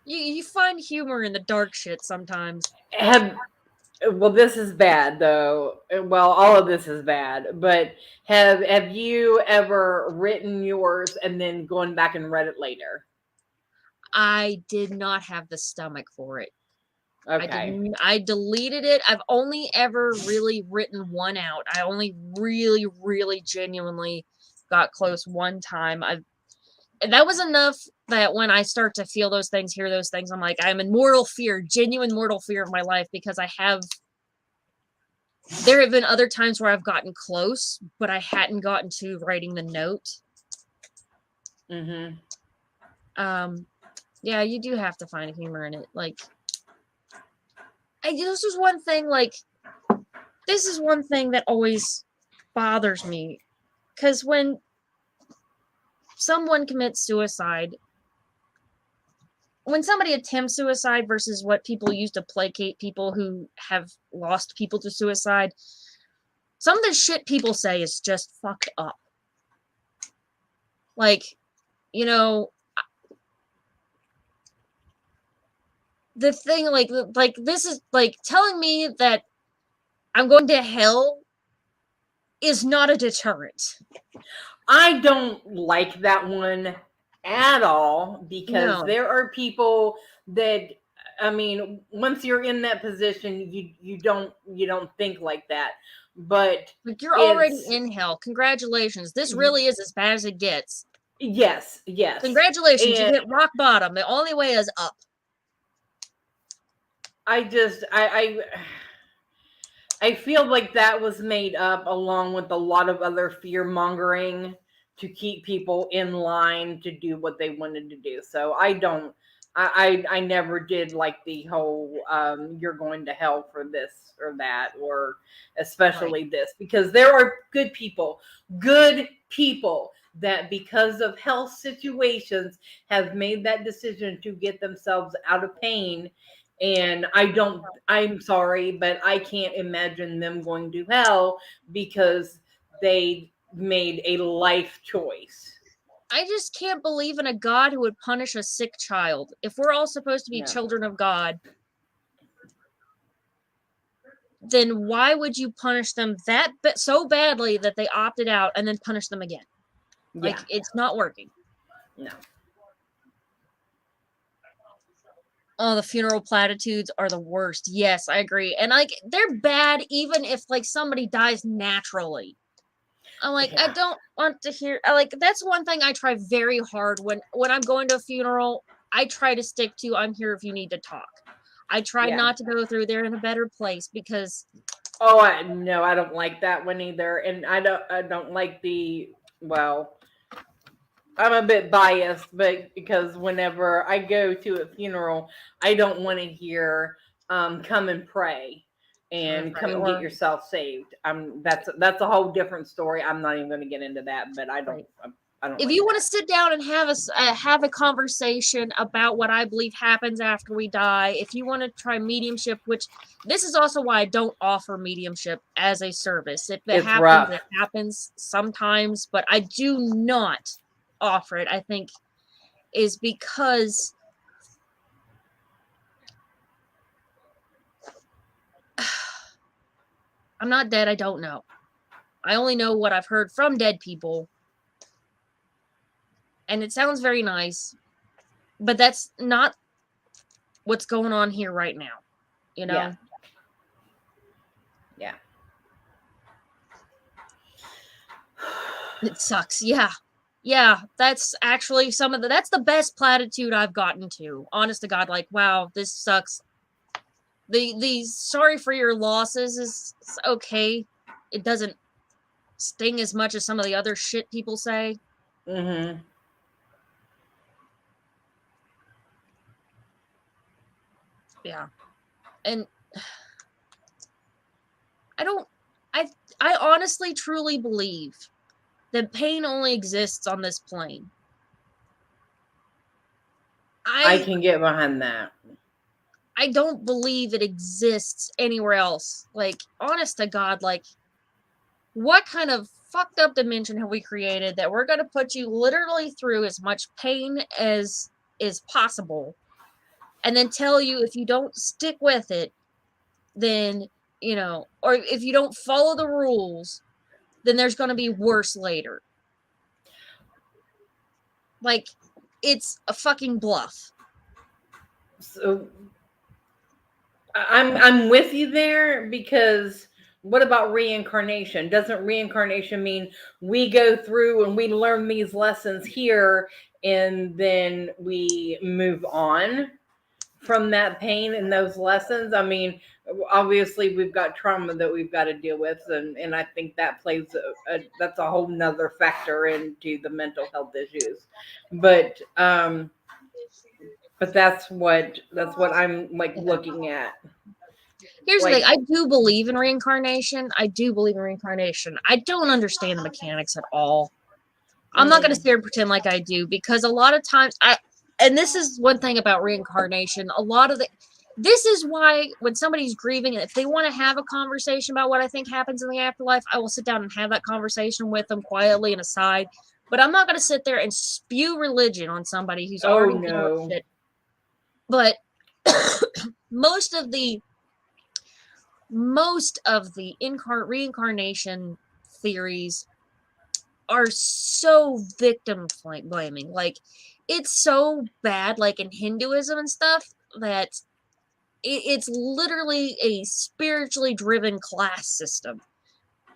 you find humor in the dark shit sometimes. Well, this is bad though. Well, all of this is bad. But have you ever written yours and then gone back and read it later? I did not have the stomach for it. Okay. I deleted it. I've only ever really written one out. I only really, really genuinely got close one time. And that was enough that when I start to feel those things, hear those things, I'm like, I'm in mortal fear, genuine mortal fear of my life, because there have been other times where I've gotten close, but I hadn't gotten to writing the note. Yeah, you do have to find humor in it. Like, this is one thing that always bothers me. Because when someone commits suicide, when somebody attempts suicide versus what people use to placate people who have lost people to suicide, some of the shit people say is just fucked up. Like, the thing, like this is like telling me that I'm going to hell is not a deterrent. I don't like that one at all because there are people that, I mean, once you're in that position, you don't think like that. But like, you're already in hell. Congratulations. This really is as bad as it gets. Yes. Congratulations, you hit rock bottom. The only way is up. I feel like that was made up along with a lot of other fear mongering to keep people in line to do what they wanted to do. So I never did like the whole you're going to hell for this or that, or especially this, because there are good people that because of health situations have made that decision to get themselves out of pain. And I'm sorry, but I can't imagine them going to hell because they made a life choice. I just can't believe in a God who would punish a sick child. If we're all supposed to be children of God, then why would you punish them so badly that they opted out and then punish them again? Like, it's not working. No. Oh, the funeral platitudes are the worst. Yes, I agree. And like, they're bad even if like somebody dies naturally. I'm like, I don't want to hear, that's one thing I try very hard when I'm going to a funeral. I try to stick to, I'm here if you need to talk. I try not to go through there in a better place because. No, I don't like that one either. And I don't like well, I'm a bit biased, but because whenever I go to a funeral, I don't want to hear come and pray and Right, come and get yourself saved. That's a whole different story. I'm not even going to get into that, but I don't. Right. I don't. If like you want that. to sit down and have a conversation about what I believe happens after we die, if you want to try mediumship, which this is also why I don't offer mediumship as a service. If It's it rough. happens sometimes, but I do not offer it. I think is because I'm not dead. I don't know. I only know what I've heard from dead people. And it sounds very nice, but that's not what's going on here right now. You know? Yeah. It sucks. Yeah. Yeah, that's actually that's the best platitude I've gotten to. Honest to God, like, wow, this sucks. The sorry for your losses is okay. It doesn't sting as much as some of the other shit people say. Mm-hmm. Yeah. And I honestly truly believe that pain only exists on this plane. I can get behind that. I don't believe it exists anywhere else. Like, honest to God, like, what kind of fucked up dimension have we created that we're going to put you literally through as much pain as is possible and then tell you if you don't stick with it, then, you know, or if you don't follow the rules, then there's going to be worse later. Like, it's a fucking bluff. So I'm with you there, because what about reincarnation? Doesn't reincarnation mean we go through and we learn these lessons here and then we move on from that pain and those lessons? I mean, obviously we've got trauma that we've got to deal with, and I think that plays that's a whole nother factor into the mental health issues. But that's what I'm like looking at. Here's the Like, thing. I do believe in reincarnation. I don't understand the mechanics at all. I'm not going to sit here and pretend like I do, because a lot of times and this is one thing about reincarnation. This is why when somebody's grieving, and if they want to have a conversation about what I think happens in the afterlife, I will sit down and have that conversation with them quietly and aside. But I'm not going to sit there and spew religion on somebody who's already dealing with it. But most of the reincarnation theories are so victim blaming. Like, it's so bad, like in Hinduism and stuff, that it's literally a spiritually driven class system.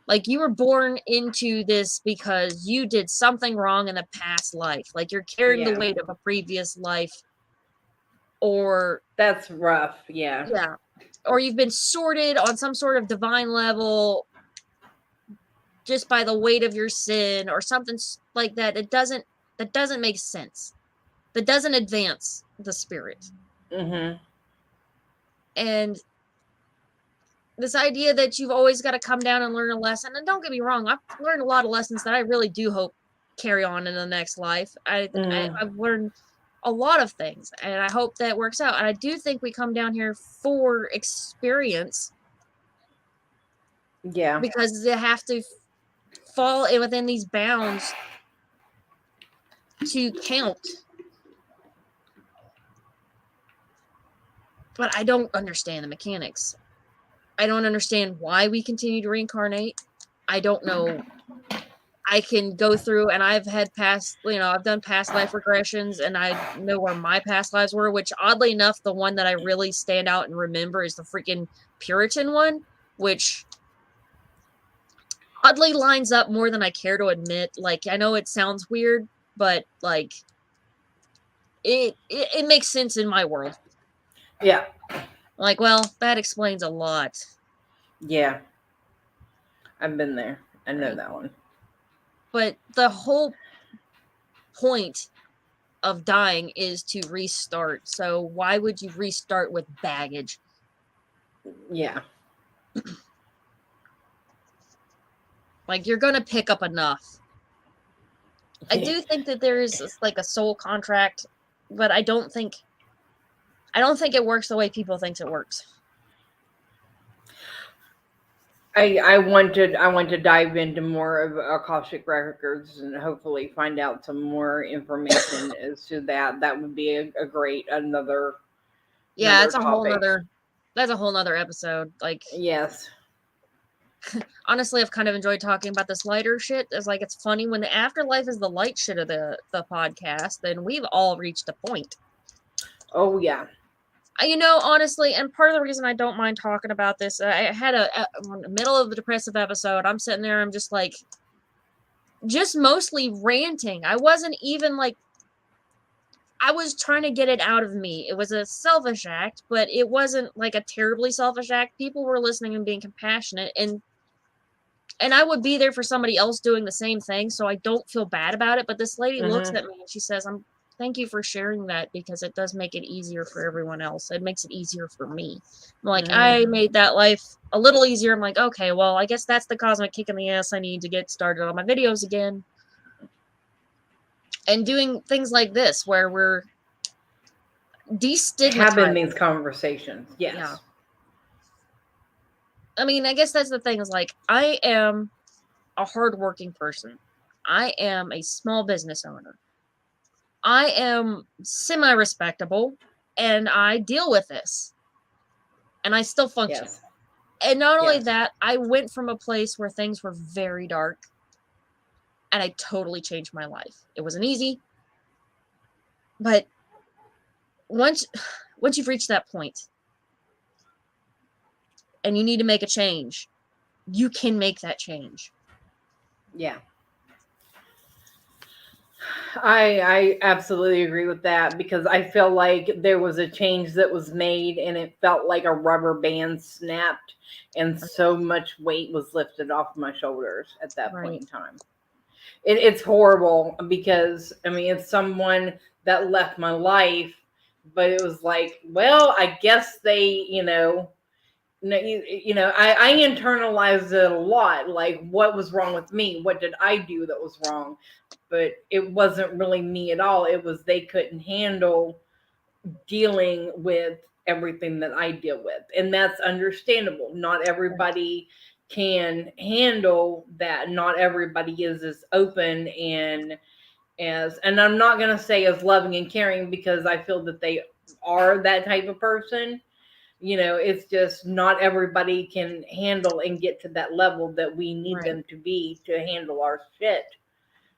Like, you were born into this because you did something wrong in the past life. Like, you're carrying the weight of a previous life. Or that's rough. Yeah. Or you've been sorted on some sort of divine level just by the weight of your sin or something like that. That doesn't make sense. That doesn't advance the spirit. Mm-hmm. And this idea that you've always got to come down and learn a lesson, and don't get me wrong, I've learned a lot of lessons that I really do hope carry on in the next life. I've learned a lot of things, and I hope that works out. And I do think we come down here for experience. Yeah. Because they have to fall within these bounds to count. But I don't understand the mechanics. I don't understand why we continue to reincarnate. I don't know. I can go through, and I've done past life regressions, and I know where my past lives were, which oddly enough, the one that I really stand out and remember is the freaking Puritan one, which oddly lines up more than I care to admit. Like, I know it sounds weird, but like it makes sense in my world. Yeah. Like, well, that explains a lot. Yeah. I've been there. I know that one. But the whole point of dying is to restart. So why would you restart with baggage? Yeah. Like, you're gonna pick up enough. I do think that there is like a soul contract, but I don't think it works the way people think it works. I want to dive into more of Akashic records and hopefully find out some more information as to that. That would be a great another It's a whole topic. that's a whole nother episode. Like, Yes. honestly, I've kind of enjoyed talking about this lighter shit. It's like, it's funny when the afterlife is the light shit of the podcast, then we've all reached a point. Oh yeah. Honestly, and part of the reason I don't mind talking about this, I had in the middle of the depressive episode, I'm sitting there, I'm just like, just mostly ranting. I wasn't even like, I was trying to get it out of me. It was a selfish act, but it wasn't like a terribly selfish act. People were listening and being compassionate, and I would be there for somebody else doing the same thing, so I don't feel bad about it. But this lady looks at me and she says, thank you for sharing that, because it does make it easier for everyone else. It makes it easier for me. I'm like, I made that life a little easier. I'm like, okay, well, I guess that's the cosmic kick in the ass I need to get started on my videos again. And doing things like this where we're destigmatizing. Having these conversations. Yes. Yeah. I mean, I guess that's the thing, is like, I am a hardworking person. I am a small business owner. I am semi-respectable, and I deal with this. And I still function. Yes. And not only that, I went from a place where things were very dark, and I totally changed my life. It wasn't easy, but once you've reached that point, and you need to make a change, you can make that change. Yeah. I absolutely agree with that, because I feel like there was a change that was made and it felt like a rubber band snapped and so much weight was lifted off my shoulders at that point in time. It's horrible, because I mean, it's someone that left my life, but it was like, well, I guess they, I internalized it a lot. Like, what was wrong with me? What did I do that was wrong? But it wasn't really me at all. It was they couldn't handle dealing with everything that I deal with. And that's understandable. Not everybody can handle that. Not everybody is as open and I'm not going to say as loving and caring, because I feel that they are that type of person. It's just not everybody can handle and get to that level that we need them to be to handle our shit.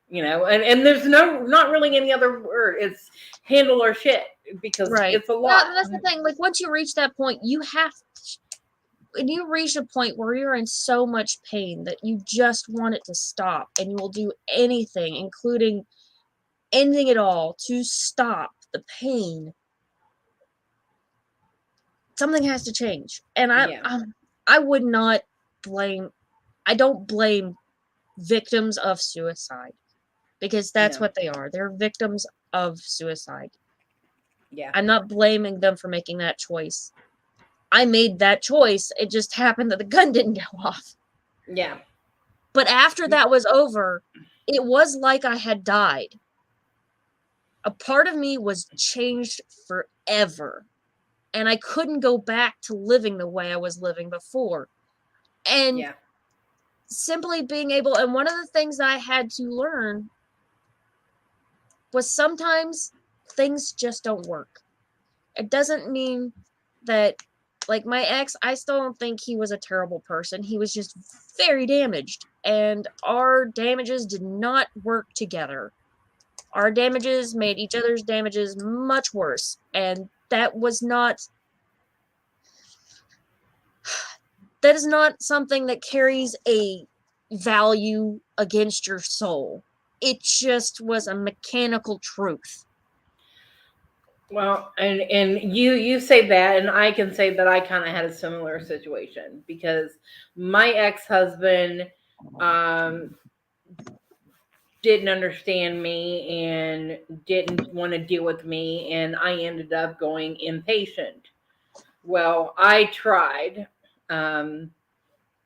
And there's not really any other word. It's handle our shit, because it's a lot. That's the thing. Like, once you reach that point, when you reach a point where you're in so much pain that you just want it to stop, and you will do anything, including ending it all, to stop the pain, something has to change. And I would not blame, I don't blame victims of suicide, because that's what they are. They're victims of suicide. Yeah. I'm not blaming them for making that choice. I made that choice. It just happened that the gun didn't go off. Yeah. But after that was over, it was like I had died. A part of me was changed forever. And I couldn't go back to living the way I was living before. And simply being able, and one of the things that I had to learn was sometimes things just don't work. It doesn't mean that, like, my ex, I still don't think he was a terrible person. He was just very damaged, and our damages did not work together. Our damages made each other's damages much worse, and that is not something that carries a value against your soul. It just was a mechanical truth. Well, and you say that, and I can say that I kind of had a similar situation, because my ex-husband didn't understand me and didn't want to deal with me, and I ended up going inpatient. Well, I tried. I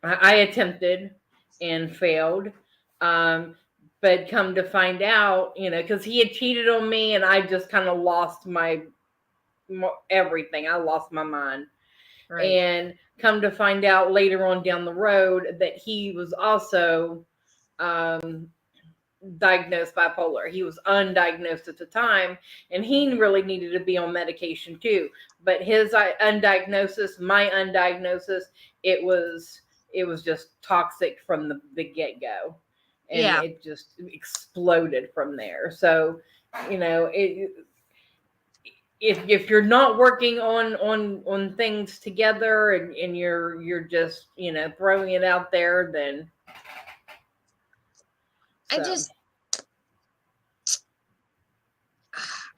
attempted and failed. But come to find out, because he had cheated on me, and I just kind of lost my everything. I lost my mind. Right. And come to find out later on down the road that he was also diagnosed bipolar. He was undiagnosed at the time, and he really needed to be on medication too. But his undiagnosis, my undiagnosis, it was just toxic from the get go, and it just exploded from there. So, if you're not working on things together, and you're just throwing it out there, then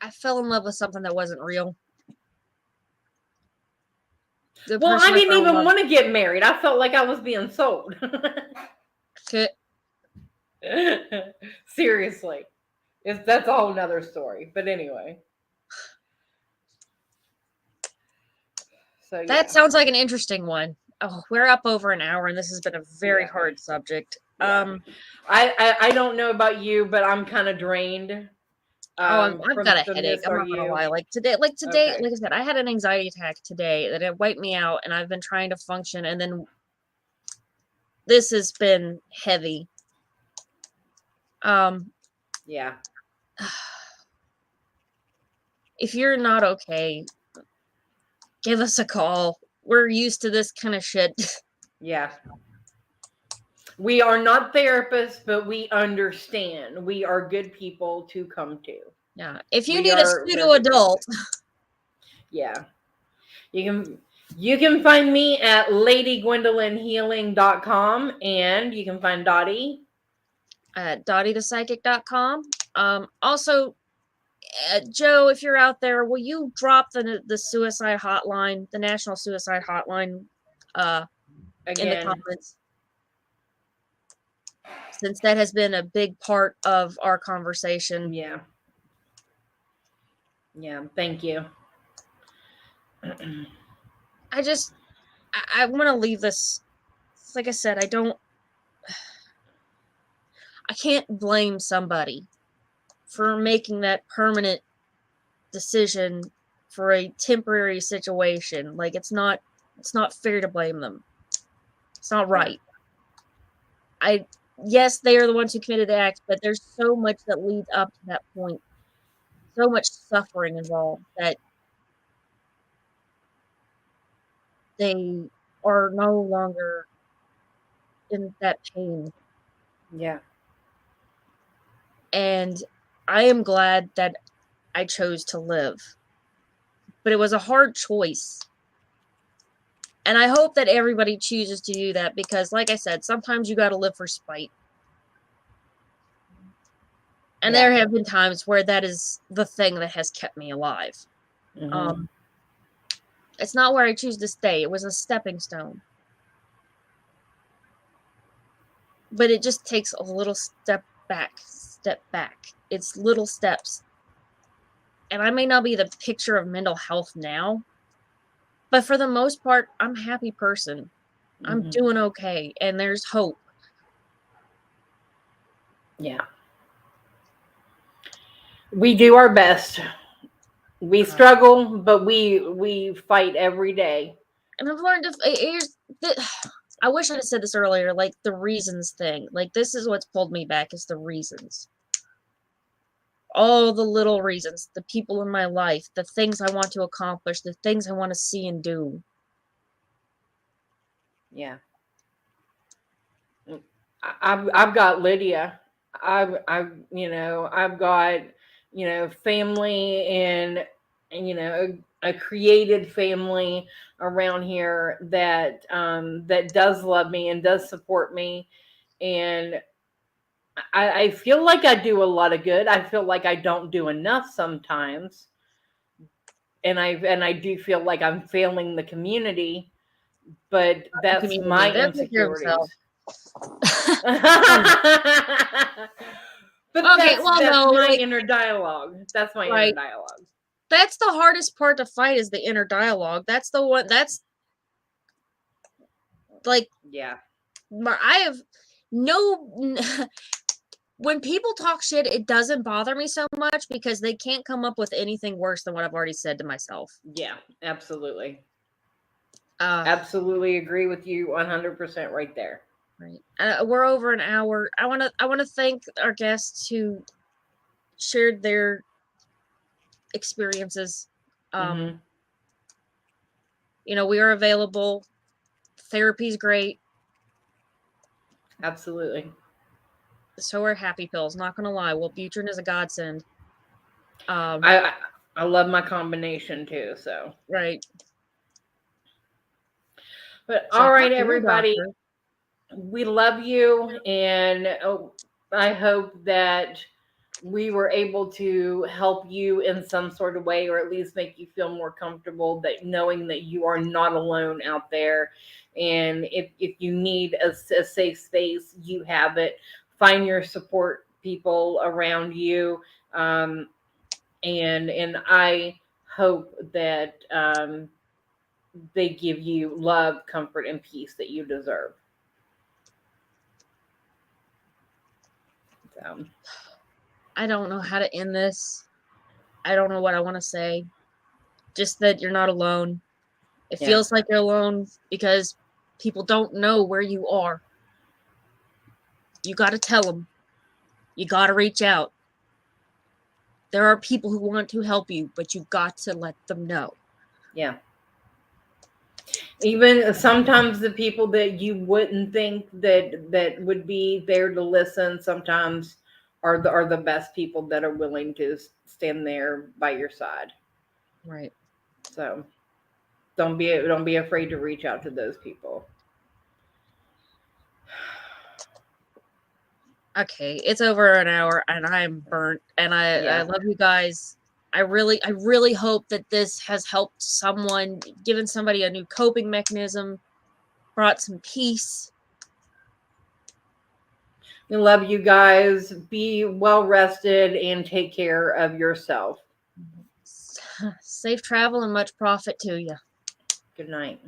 I fell in love with something that wasn't real. Well, I didn't even want to get married. I felt like I was being sold. Seriously. That's a whole nother story. But anyway. So, that sounds like an interesting one. Oh, we're up over an hour, and this has been a very hard subject. Yeah. I don't know about you, but I'm kind of drained. I've got a headache. I'm not gonna lie. Like today, like I said, I had an anxiety attack today that it wiped me out, and I've been trying to function, and then this has been heavy. Yeah. If you're not okay, give us a call. We're used to this kind of shit. Yeah. We are not therapists, but we understand. We are good people to come to. Yeah. If you need a pseudo adult. Yeah. You can find me at ladygwendolynhealing.com, and you can find Dottie at dottiethepsychic.com. Also, Joe, if you're out there, will you drop the suicide hotline, the National Suicide Hotline, in the comments? Since that has been a big part of our conversation. Yeah. Yeah, thank you. I want to leave this. Like I said, I can't blame somebody for making that permanent decision for a temporary situation. Like it's not fair to blame them. It's not right. Yes, they are the ones who committed the act, but there's so much that leads up to that point. So much suffering involved that they are no longer in that pain. Yeah. And I am glad that I chose to live. But it was a hard choice. And I hope that everybody chooses to do that because, like I said, sometimes you got to live for spite. And there have been times where that is the thing that has kept me alive. Mm-hmm. It's not where I choose to stay. It was a stepping stone. But it just takes a little step back. It's little steps. And I may not be the picture of mental health now, but for the most part, I'm a happy person. Mm-hmm. I'm doing okay, and there's hope. Yeah. We do our best. We struggle, but we fight every day. And I've learned I wish I had said this earlier, like the reasons thing. Like this is what's pulled me back is the reasons. All the little reasons, the people in my life, the things I want to accomplish, the things I want to see and do. Yeah. I've got Lydia. I've got, family and a created family around here that does love me and does support me. And I feel like I do a lot of good. I feel like I don't do enough sometimes. And I do feel like I'm failing the community, but that's my insecurities. But that's my inner dialogue. That's my inner dialogue. That's the hardest part to fight, is the inner dialogue. That's the one. That's like, Yeah. I have no. When people talk shit, it doesn't bother me so much because they can't come up with anything worse than what I've already said to myself. Yeah, absolutely. Absolutely agree with you 100% right there. Right. We're over an hour. I want to thank our guests who shared their experiences. Mm-hmm. You know, we are available. Therapy's great. Absolutely. So are happy pills. Not gonna lie, Wellbutrin is a godsend. I love my combination too. So Right. but So all right, fuck you, everybody. doctor. We love you, and I hope that we were able to help you in some sort of way, or at least make you feel more comfortable, that knowing that you are not alone out there. And if you need a safe space, you have it. Find your support people around you. And I hope that they give you love, comfort, and peace that you deserve. So. I don't know how to end this. I don't know what I want to say. Just that you're not alone. It feels like you're alone because people don't know where you are. You got to tell them. You got to reach out. There are people who want to help you, but you got to let them know. Yeah. Even sometimes the people that you wouldn't think that would be there to listen, sometimes are the best people that are willing to stand there by your side. Right. So don't be afraid to reach out to those people. Okay, it's over an hour and I'm burnt, and I love you guys. I really hope that this has helped someone, given somebody a new coping mechanism, brought some peace. We love you guys. Be well rested and take care of yourself. Safe travel and much profit to you. Good night.